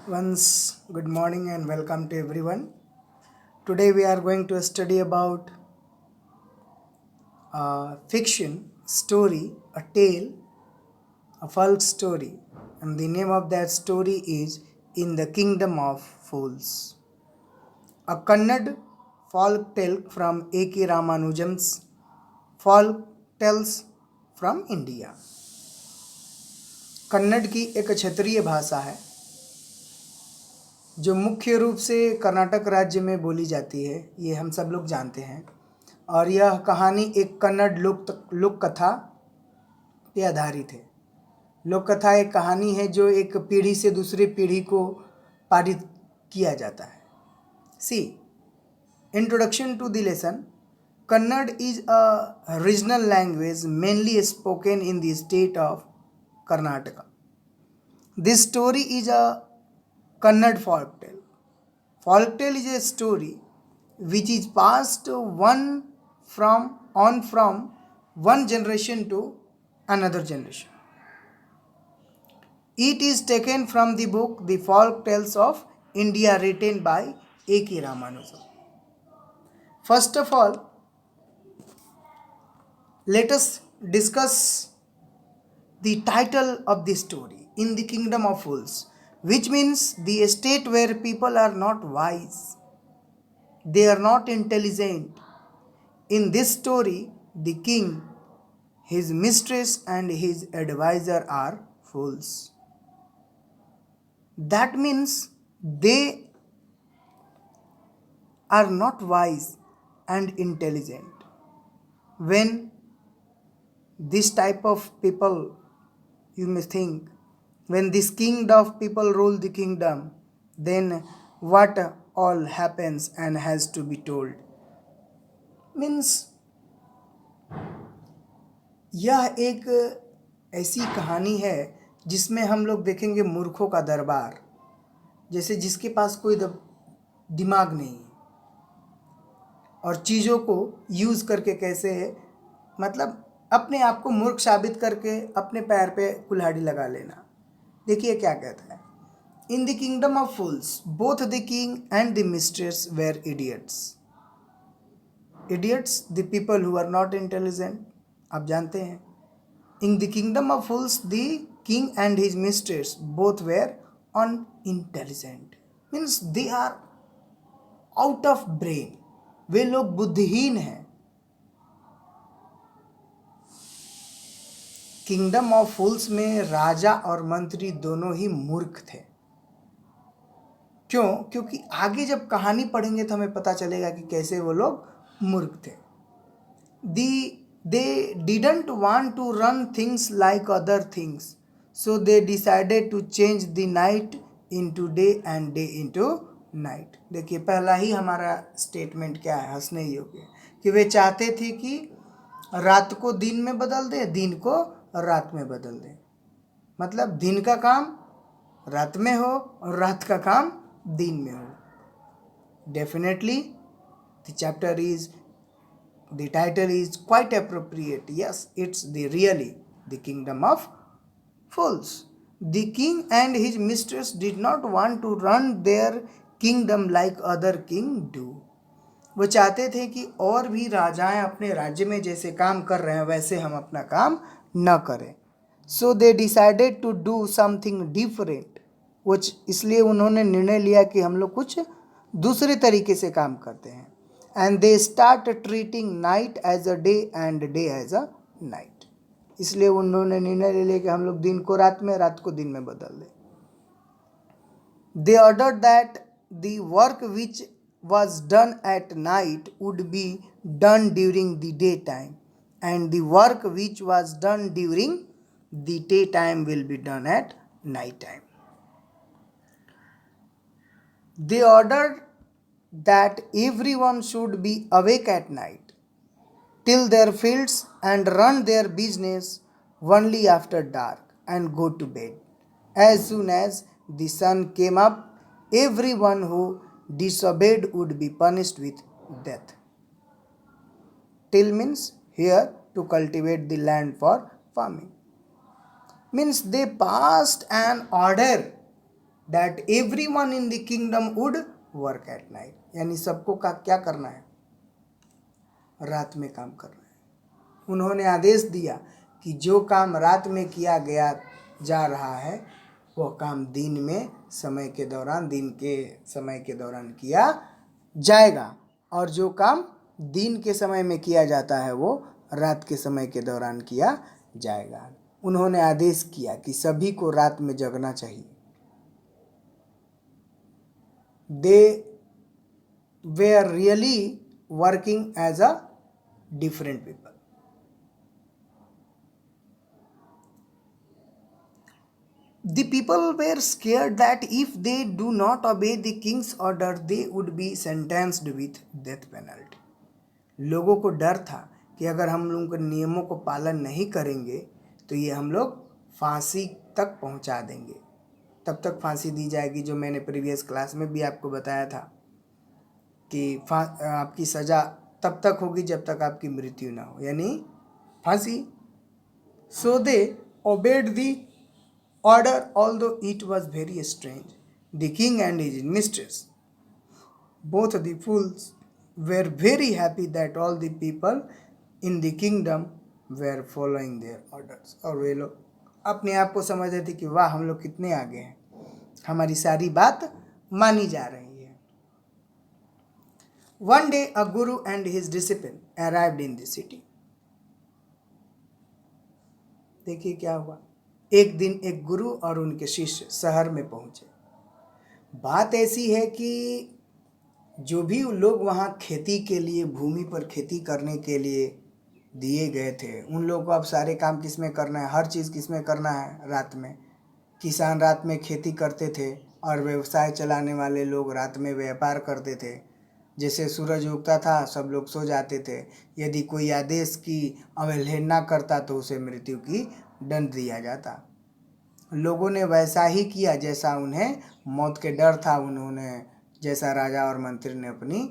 Once good morning and welcome to everyone. Today we are going to study about fiction, story, a tale, a folk story, and the name of that story is In the Kingdom of Fools. A Kannada folk tale from A.K. Ramanujan's folk tales from India. Kannada की एक क्षेत्रीय भाषा है जो मुख्य रूप से कर्नाटक राज्य में बोली जाती है, ये हम सब लोग जानते हैं। और यह कहानी एक कन्नड़ लोक कथा पे आधारित है। लोक कथा एक कहानी है जो एक पीढ़ी से दूसरी पीढ़ी को पारित किया जाता है। See introduction to the lesson. Kannada is a regional language mainly spoken in the state of Karnataka. This story is a Kannada folk tale. Folk tale is a story which is passed from one generation to another generation. It is taken from the book The Folk Tales of India written by A.K. Ramanujan. First of all, let us discuss the title of the story, In the Kingdom of Fools, which means the state where people are not wise, they are not intelligent. In this story, the king, his mistress, and his advisor are fools. That means they are not wise and intelligent. When this type of people, you may think, when this king of people rule the kingdom, then what all happens and has to be told. Means यह एक ऐसी कहानी है जिसमें हम लोग देखेंगे मूर्खों का दरबार, जैसे जिसके पास कोई दिमाग नहीं और चीज़ों को यूज़ करके कैसे मतलब अपने आप को मूर्ख साबित करके अपने पैर पे कुल्हाड़ी लगा लेना। देखिए क्या कहता है। In the kingdom of fools both the king and the mistress were idiots. Idiots the people who are not intelligent, आप जानते हैं। In the kingdom of fools the king and his mistress both were unintelligent. Means they are out of brain, वे लोग बुद्धिहीन हैं। Kingdom of फूल्स में राजा और मंत्री दोनों ही मूर्ख थे। क्यों? क्योंकि आगे जब कहानी पढ़ेंगे तो हमें पता चलेगा कि कैसे वो लोग मूर्ख थे। They didn't want to run things like other things, so they decided to change the night into day and day into night. देखिए पहला ही हमारा स्टेटमेंट क्या है, हंसने योग्य, कि वे चाहते थे कि रात को दिन में बदल दे, दिन को रात में बदल दे। मतलब दिन का काम रात में हो और रात का काम दिन में हो. Definitely the title is quite appropriate. Yes, it's the really the kingdom of fools. The king and his mistress did not want to run their kingdom like other king do. वो चाहते थे कि और भी राजाएं अपने राज्य में जैसे काम कर रहे हैं वैसे हम अपना काम न करें. So they decided to do something different. वो इसलिए उन्होंने निर्णय लिया कि हम लोग कुछ दूसरे तरीके से काम करते हैं. And they start treating night as a day and day as a night. इसलिए उन्होंने निर्णय ले लिया कि हम लोग दिन को रात में, रात को दिन में बदल दें. They ordered that the work which was done at night would be done during the daytime, and the work which was done during the daytime will be done at night time. They ordered that everyone should be awake at night, till their fields and run their business only after dark and go to bed. As soon as the sun came up, everyone who disobeyed would be punished with death. Till means here to cultivate the land for farming. Means they passed an order that everyone in the kingdom would work at night. यानी सबको का क्या करना है, रात में काम करना है। उन्होंने आदेश दिया कि जो काम रात में किया गया जा रहा है वह काम दिन में समय के दौरान, दिन के समय के दौरान किया जाएगा, और जो काम दिन के समय में किया जाता है वो रात के समय के दौरान किया जाएगा। उन्होंने आदेश किया कि सभी को रात में जगना चाहिए। They were really working as a different people. The people were scared that if they do not obey the king's order, they would be sentenced with death penalty. लोगों को डर था कि अगर हम लोगों के नियमों को पालन नहीं करेंगे तो ये हम लोग फांसी तक पहुंचा देंगे। तब तक फांसी दी जाएगी, जो मैंने प्रीवियस क्लास में भी आपको बताया था कि आपकी सज़ा तब तक होगी जब तक आपकी मृत्यु ना हो, यानी फांसी। So they obeyed the order, although it was very strange. The king and his mistress, both the fools, were very happy that all the people in the kingdom were following their orders. और वे लोग अपने आप को समझ रहे थे कि वाह, हम लोग कितने आगे हैं, हमारी सारी बात मानी जा रही है। One day a guru and his disciple arrived in the city. देखिए क्या हुआ। एक दिन एक गुरु और उनके शिष्य शहर में पहुंचे। बात ऐसी है कि जो भी लोग वहाँ खेती के लिए, भूमि पर खेती करने के लिए दिए गए थे, उन लोगों को अब सारे काम किस में करना है, हर चीज़ किस में करना है, रात में। किसान रात में खेती करते थे और व्यवसाय चलाने वाले लोग रात में व्यापार करते थे। जैसे सूरज उगता था सब लोग सो जाते थे। यदि कोई आदेश की अवहेलना करता तो उसे मृत्यु की दंड दिया जाता। लोगों ने वैसा ही किया जैसा उन्हें मौत के डर था, उन्होंने जैसा राजा और मंत्री ने अपनी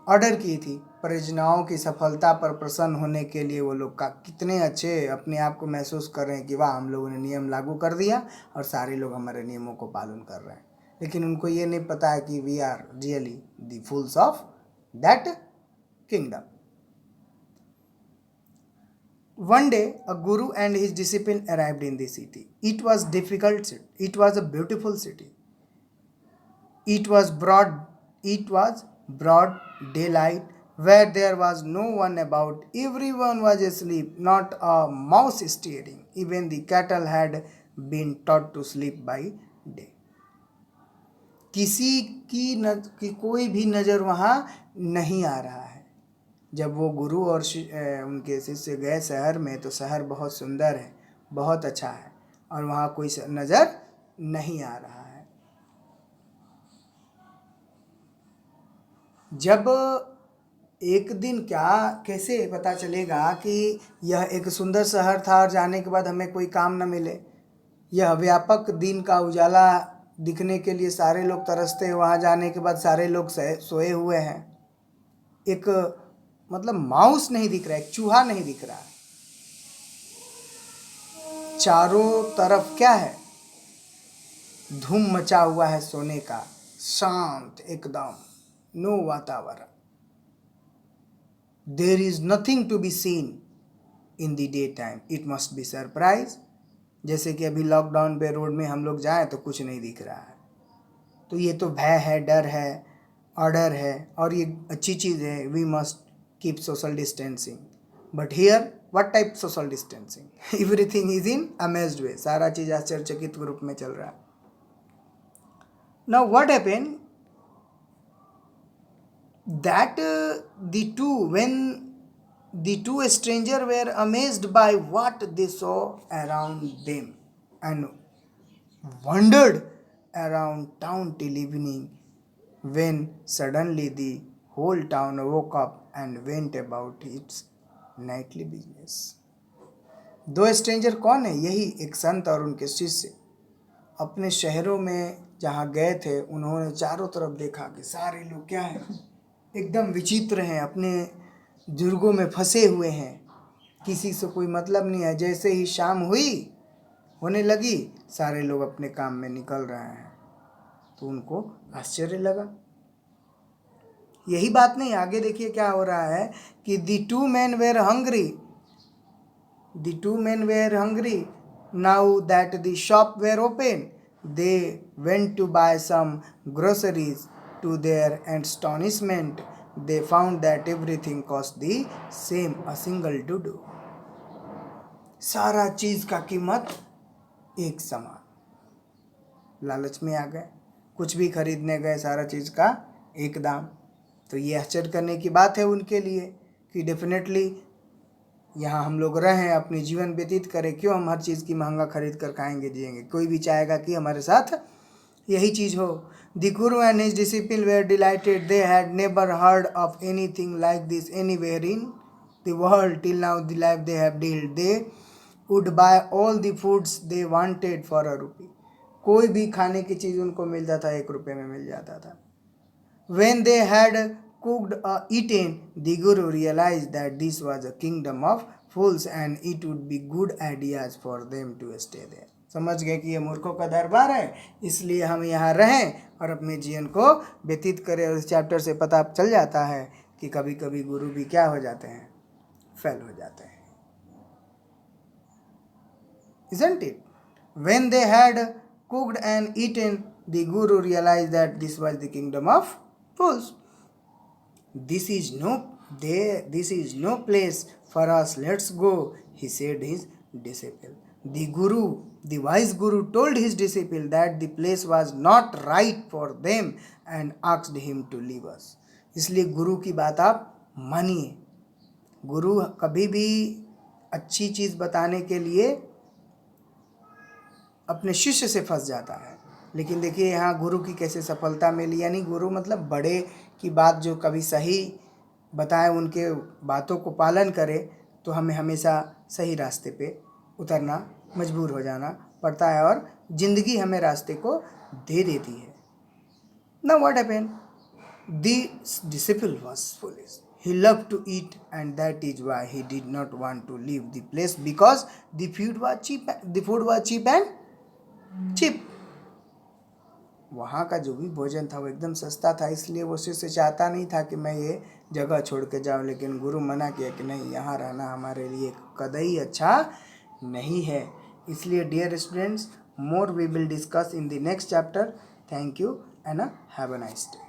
ऑर्डर की थी। परियोजनाओं की सफलता पर प्रसन्न होने के लिए वो लोग का कितने अच्छे अपने आप को महसूस कर रहे हैं कि वाह, हम लोगों ने नियम लागू कर दिया और सारे लोग हमारे नियमों को पालन कर रहे हैं। लेकिन उनको ये नहीं पता है कि we are really the fools of that kingdom. One day, a guru and his disciple arrived in the city. It was difficult city. It was a beautiful city. It was broad daylight, where there was no one about. Everyone was asleep, not a mouse stirring. Even the cattle had been taught to sleep by day. किसी की कोई भी नज़र वहाँ नहीं आ रहा है। जब वो गुरु और उनके शिष्य गए शहर में तो शहर बहुत सुंदर है, बहुत अच्छा है, और वहाँ कोई नज़र नहीं आ रहा है। जब एक दिन कैसे पता चलेगा कि यह एक सुंदर शहर था और जाने के बाद हमें कोई काम न मिले। यह व्यापक दिन का उजाला दिखने के लिए सारे लोग तरसते हैं, वहाँ जाने के बाद सारे लोग सोए हुए हैं। एक मतलब माउस नहीं दिख रहा है, एक चूहा नहीं दिख रहा है। चारों तरफ क्या है, धूम मचा हुआ है सोने का, शांत एकदम, नो वातावरण। There is nothing to be seen in the day time, it must be surprise. जैसे कि अभी लॉकडाउन पे रोड में हम लोग जाएं तो कुछ नहीं दिख रहा है, तो ये तो भय है, डर है, ऑर्डर है, और ये अच्छी चीज़ है। We must keep social distancing, but here what type social distancing? Everything is in amazed way, सारा चीज़ आश्चर्यचकित रूप में चल रहा है। Now what happened that when the two strangers were amazed by what they saw around them and wandered around town till evening, when suddenly the whole town woke up and went about its nightly business. दो stranger कौन है? यही एक संत और उनके शिष्य अपने शहरों में जहाँ गए थे, उन्होंने चारों तरफ देखा कि सारे लोग क्या हैं, एकदम विचित्र हैं, अपने दुर्गों में फंसे हुए हैं, किसी से कोई मतलब नहीं है। जैसे ही शाम होने लगी, सारे लोग अपने काम में निकल रहे हैं। तो उनको आश्चर्य लगा। यही बात नहीं, आगे देखिए क्या हो रहा है कि the two man were hungry now that the shop were open they went to buy some groceries to their astonishment they found that everything cost the same, a single Dudu. सारा चीज का कीमत एक समान। लालच में आ गए, कुछ भी खरीदने गए, सारा चीज का एक दाम। तो ये आश्चर्य करने की बात है उनके लिए कि डेफिनेटली यहाँ हम लोग रहें, अपनी जीवन व्यतीत करें, क्यों हम हर चीज़ की महंगा खरीद कर खाएंगे जिएंगे। कोई भी चाहेगा कि हमारे साथ यही चीज़ हो। The guru and his disciple were delighted, they had never heard of anything like this anywhere in the world till now the life they have dealt. They would buy all the foods they wanted for a rupee. कोई भी खाने की चीज़ उनको मिलता था, 1 रुपये में मिल जाता था। When they had cooked or eaten, the Guru realized that this was a kingdom of fools and it would be good ideas for them to stay there. समझ गए कि ये मूर्खों का दरबार है, इसलिए हम यहाँ रहें और अपने जीवन को व्यतीत करें। और इस चैप्टर से पता चल जाता है कि कभी कभी गुरु भी क्या हो जाते हैं, फेल हो जाते हैं। Isn't it? When they had cooked and eaten, the Guru realized that this was the kingdom of fools. This is no place for us. Let's go, he said his disciple. The wise Guru told his disciple that the place was not right for them and asked him to leave us. इसलिए गुरु की बात आप मानिए। गुरु कभी भी अच्छी चीज़ बताने के लिए अपने शिष्य से फंस जाता है, लेकिन देखिए यहाँ गुरु की कैसे सफलता मिली। यानी गुरु मतलब बड़े की बात जो कभी सही बताए, उनके बातों को पालन करे, तो हमें हमेशा सही रास्ते पे उतरना, मजबूर हो जाना पड़ता है और ज़िंदगी हमें रास्ते को दे देती है। Now what happened? The disciple was foolish. He loved to eat and that is why he did not want to leave the place because the food was cheap and cheap. वहाँ का जो भी भोजन था वो एकदम सस्ता था, इसलिए वो शिष्य चाहता नहीं था कि मैं ये जगह छोड़ के जाऊँ। लेकिन गुरु मना किया कि नहीं, यहाँ रहना हमारे लिए कतई अच्छा नहीं है। इसलिए dear students, more we will discuss in the next chapter. Thank you and have a nice day.